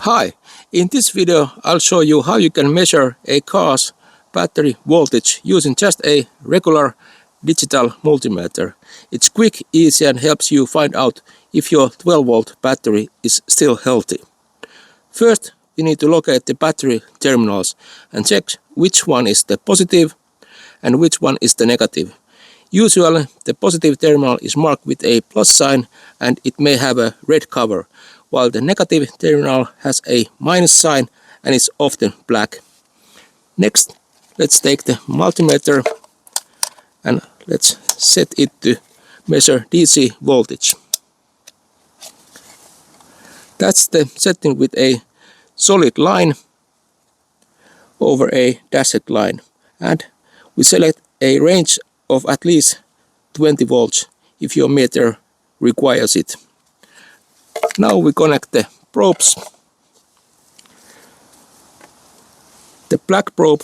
Hi, in this video I'll show you how you can measure a car's battery voltage using just a regular digital multimeter. It's quick, easy and helps you find out if your 12-volt battery is still healthy. First, you need to locate the battery terminals and check which one is the positive and which one is the negative. Usually the positive terminal is marked with a plus sign and it may have a red cover, while the negative terminal has a minus sign and is often black. Next, let's take the multimeter and let's set it to measure DC voltage. That's the setting with a solid line over a dashed line, and we select a range of at least 20 volts if your meter requires it. Now we connect the probes. The black probe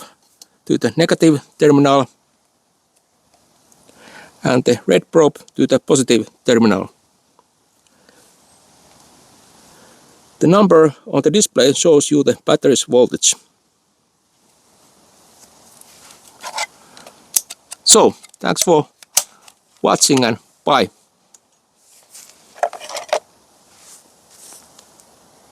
to the negative terminal and the red probe to the positive terminal. The number on the display shows you the battery's voltage. So, thanks for watching and bye.